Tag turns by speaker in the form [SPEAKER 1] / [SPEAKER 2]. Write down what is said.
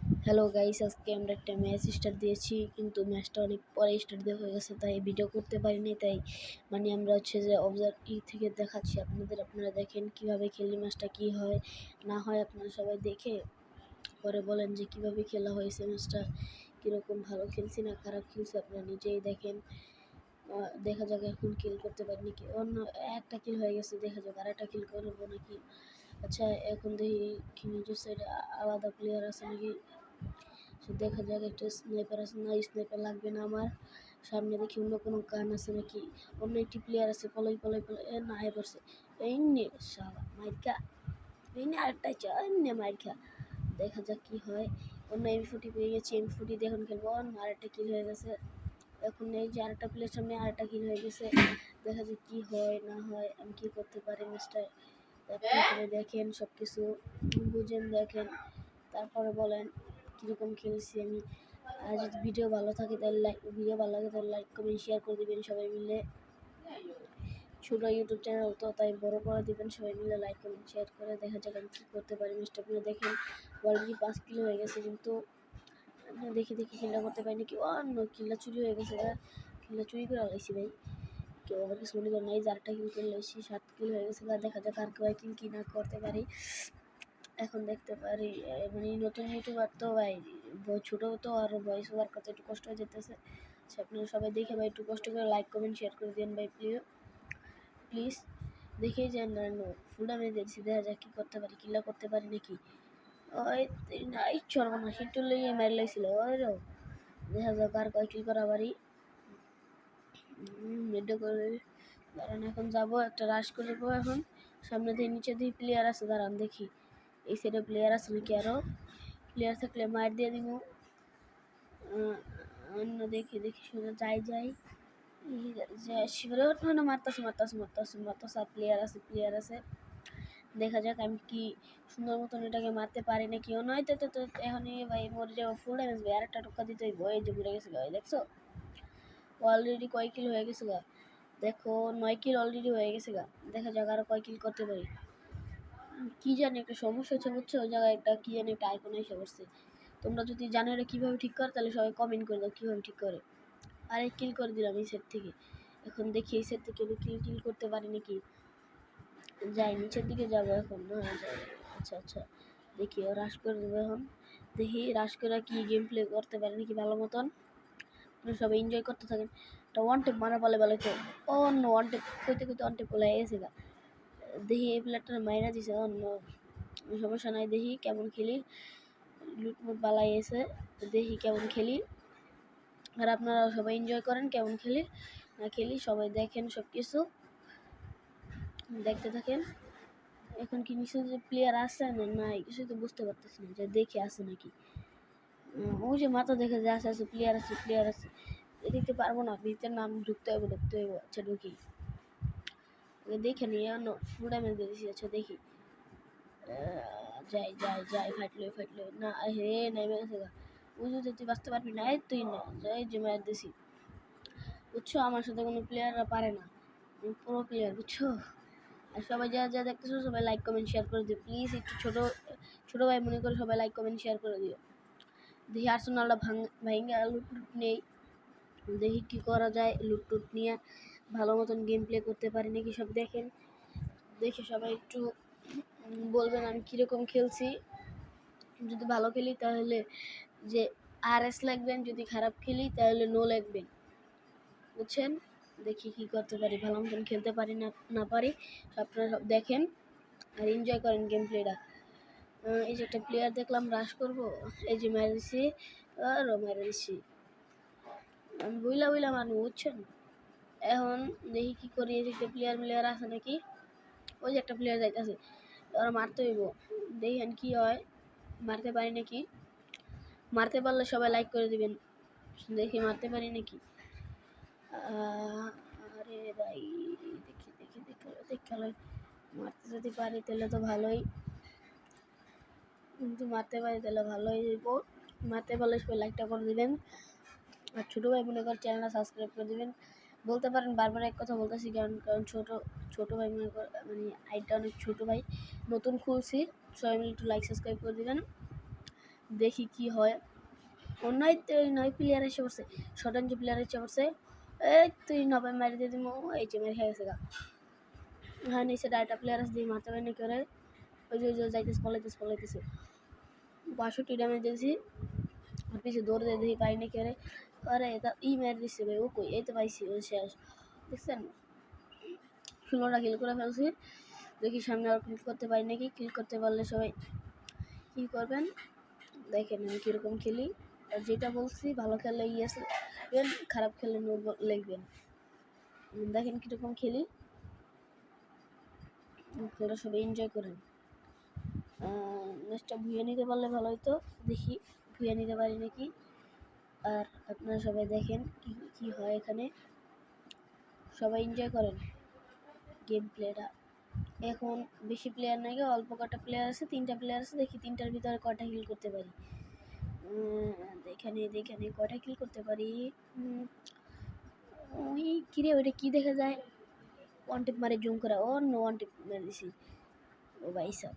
[SPEAKER 1] Hello guys, আজকে আমরা একটা ম্যাচ স্টার্ট দিয়েছি, কিন্তু ম্যাচটা অনেক পরে স্টার্ট দেওয়া হয়ে গেছে, তাই ভিডিও করতে পারিনি। তাই আমরা হচ্ছে যে অবজার্ভ থেকে দেখাচ্ছি আপনাদের। আপনারা দেখেন কিভাবে খেলি, ম্যাচটা কি হয় না হয় আপনারা সবাই দেখে পরে বলেন যে কিভাবে খেলা হয়েছে, ম্যাচটা কীরকম, ভালো খেলছি না খারাপ খেলছি। আপনারা নিজেই দেখেন। দেখা যাক এখন কিল করতে পারি নাকি। অন্য একটা কিল হয়ে গেছে, দেখা যাক আর একটা কিল করবো নাকি। আচ্ছা, এখন দেখি কি নিজের সাইডে আলাদা প্লেয়ার আছে নাকি। দেখা যাক, একটা স্নাইপার আছে না, স্নাইপার লাগবে না আমার। সামনে দেখি অন্য কোনো গান আছে নাকি, অন্য একটি প্লেয়ার আছে। পলাই পলাই পলাই না হয়ে পড়ছে। এই নে শালা মাইরখা, এই নে আরেকটা নে মাইরখা। দেখা যাক কি হয়। অন্য M40 পেয়ে গেছি, M40 দিয়ে এখন খেলবো। আরেকটা কিল হয়ে গেছে। এখন এই যে আরেকটা প্লেয়ার সামনে আরেকটা কিল হয়ে গেছে। দেখা যাক কি হয় না হয়, আমি কি করতে পারি মিস্টার। তারপরে দেখেন সব কিছু বুঝেন, দেখেন তারপরে বলেন কীরকম খেলছি আমি। আর যদি ভিডিও ভালো থাকে তাহলে ভিডিও ভালো লাগে তাহলে লাইক কমেন্ট শেয়ার করে দেবেন সবাই মিলে। ছোটো ইউটিউব চ্যানেল তো, তাই বড় করে দেবেন সবাই মিলে, লাইক কমেন্ট শেয়ার করে। দেখা যাক আমি কী করতে পারি মিস্টার। আপনি দেখেন অলরেডি 5 কিলো হয়ে গেছে, কিন্তু দেখি কিল্লা করতে পারি নাকি। অন্য কিল্লা চুরি হয়ে গেছে, কিল্লা চুরি করে লাইছি ভাই। কেউ আবার কিছু মনে করে নাই, 4টা কিল করে লাইছি, 7 কিল হয়ে গেছে। দেখা যাক আর কেউ কিল কি না করতে পারি। এখন দেখতে পারি নতুন ইউটিউবার তো ভাই, ছোটো তো আর ভয়েস ওভার করতে একটু কষ্ট হয়ে যেতেছে। আপনারা সবাই দেখে ভাই একটু কষ্ট করে লাইক কমেন্ট শেয়ার করে দিন ভাই, প্লিজ দেখেই যান না। ফুলটা মেরে দিয়েছি, দেখা যাক কী করতে পারি, কিল্লা করতে পারি নাকি। ওই নাই সর্বনাশ, একটু লেগে মেরে লাইছিল। ওই রো দেখা যাক আর কয় কিল করা পারি। মেডো করে দাঁড়ান, এখন যাবো একটা রাশ করবো। এখন সামনে দিয়ে নিচে দিয়ে প্লেয়ার আছে, দাঁড়ান দেখি এই সাইডে প্লেয়ার আছে নাকি। আরও প্লেয়ার থাকলে মার দিয়ে দিব। অন্য দেখি শুনে যাই শিবরে ওঠানো মারতাছে। প্লেয়ার আছে। দেখা যাক আমি কি সুন্দর মতন এটাকে মারতে পারি নাকি। ও নয় তো এখন ভাই মরে যাবো, ফুল ড্যামেজ ভাই। আরেকটা টোকা দিতে হইব। এই যে ঘুরে গেছে ভাই, দেখছো অলরেডি কয় কিল হয়ে গেছে গা। দেখো 9 কিল অলরেডি হয়ে গেছে গা। দেখা যাক আরো কয় কিল করতে পারি। কি জানি একটা সমস্যা হচ্ছে, বুঝছো, ওই জায়গায় একটা কি জানি একটা আইকন এসে পড়ছে। তোমরা যদি জানো এটা কীভাবে ঠিক করে তাহলে সবাই কমেন্ট করে দাও কীভাবে ঠিক করে। আর এক কিল করে দিলাম এই সেট থেকে। এখন দেখি এই সেট থেকে কিল করতে পারি নাকি। যাই নিচের দিকে যাবো এখন। না যাই, আচ্ছা দেখি ও রাশ করে দেবো এখন। দেখি রাশ করে কি গেম প্লে করতে পারি নাকি ভালো মতন। সবাই এনজয় করতে থাকেন। একটা ওয়ান টেপ মারা বলে তো অন্য ওয়ান টেপ কইতে ওয়ান টেপ বলে গেছে গা। দেখি এই প্লেয়ারটার মাইরা দিছে। অন্য সমস্যা নাই, দেখি কেমন খেলি। লুটমুট বালাই এসে দেখি কেমন খেলি। আর আপনারা সবাই এনজয় করেন কেমন খেলি না খেলি, সবাই দেখেন সব কিছু দেখতে থাকেন। এখন কি নিশ্চয় যে প্লেয়ার আসছে না নাই কিছু তো বুঝতে পারতেছি না, যে দেখে আসে নাকি। ওই যে মাথা দেখে যে আছে প্লেয়ার আছে দেখতে পারবো না, ভিতরে নাম ঢুকতে হবে। আচ্ছা ঢুকি, দেখে নিয়ে ফুল ড্যামেজ দিয়ে দিছি। আচ্ছা দেখি যাই ফাটলো না, হে নেমে গেছে গা। বুঝতে তুই বাঁচতে পারবি না, এই তুই না যাই যে মার দিছি। বুঝছো, আমার সাথে কোনো প্লেয়াররা পারে না, পুরো প্লেয়ার, বুঝছো। আর সবাই যা দেখতেছো সবাই লাইক কমেন্ট শেয়ার করে দিও প্লিজ। একটু ছোটো ভাই মনে করে সবাই লাইক কমেন্ট শেয়ার করে দিও। দেখি আর্সেনালটা ভাঙ্গা লুটটুট নেই, দেখি কী করা যায়। লুটটুট নিয়ে ভালো মতন গেম প্লে করতে পারি নাকি সব দেখেন। দেখে সবাই একটু বলবেন আমি কীরকম খেলছি। যদি ভালো খেলি তাহলে যে RS লাগবেন, যদি খারাপ খেলি তাহলে নো লাগবেন, বুঝছেন। দেখি কি করতে পারি, ভালো মতন খেলতে পারি না পারি আপনারা সব দেখেন আর এনজয় করেন গেম প্লেটা। এই যে একটা প্লেয়ার দেখলাম রাশ করবো, এই যে মেরে দিছি। আরও মেরে দিছি, আমি বুইলা মারবো, বুঝছেন। এখন দেখি কি করি, এই যে একটা প্লেয়ার আছে নাকি। ওই যে একটা প্লেয়ার যাইতেছে, ওরা মারতে হইব। দেখেন কি হয়, মারতে পারি নাকি। মারতে পারলে সবাই লাইক করে দিবেন। দেখি মারতে পারি নাকি। আরে ভাই দেখি মারতে যদি পারি তাহলে তো ভালোই, কিন্তু মারতে পারি তাহলে ভালোই হইব। মারতে পারলে সবাই লাইকটা করে দিবেন। আর ছোটো ভাই মনে করে চ্যানেলটা সাবস্ক্রাইব করে দেবেন। বলতে পারেন বারবার এক কথা বলতেছি, কারণ ছোটো ভাই মনে করে আইডিটা অনেক ছোটো ভাই, নতুন খুলছি। সবাই মিলে একটু লাইক সাবস্ক্রাইব করে দেবেন। দেখি কি হয়। নয় প্লেয়ার এসে পড়ছে, শতাংশ প্লেয়ার এসে পড়ছে। এই তুই নবে মারি দিয়ে দিব, এই যে মেরে খেয়ে গেছে গা। হ্যাঁ নিচে ডাটা প্লেয়ার আছে, দিয়ে মারতে পারি না করে। ওই যে যাইতেছে, পলাইতেছে 62 ড্যামেজ দিয়েছি। আর পিছিয়ে দৌড় দিয়ে দেখি পাই না করে। আরে এটা মেরে দিচ্ছে ভাই, ও কই, এই তো পাইছি, ও শেষ। দেখছেন 16টা কিল করে ফেলছি। দেখি সামনে আর ক্লিক করতে পারি নাকি। ক্লিক করতে পারলে সবাই কী করবেন দেখেন আমি কীরকম খেলি। আর যেটা বলছি, ভালো খেললে ইয়েস লিখবেন, খারাপ খেললে নো লিখবেন। দেখেন কীরকম খেলি, খেলা সবাই এনজয় করেন। ম্যাচটা ভুয়ে নিতে পারলে ভালো হতো, দেখি ভুয়ে নিতে পারি নাকি। আর আপনারা সবাই দেখেন কি হয় এখানে, সবাই এনজয় করেন গেম প্লেটা। এখন বেশি প্লেয়ার নাই, অল্প কটা প্লেয়ার আছে, 3টা প্লেয়ার আছে। দেখি 3টার ভিতরে কয়টা কিল করতে পারি। এখানে কয়টা কিল করতে পারি। ওই কিরে, ওইটা কি দেখা যায়, ওয়ান টিপ মারে জুম করা। ও নো, ওয়ান টিপ মেরে দিছি, ও ভাই সাব।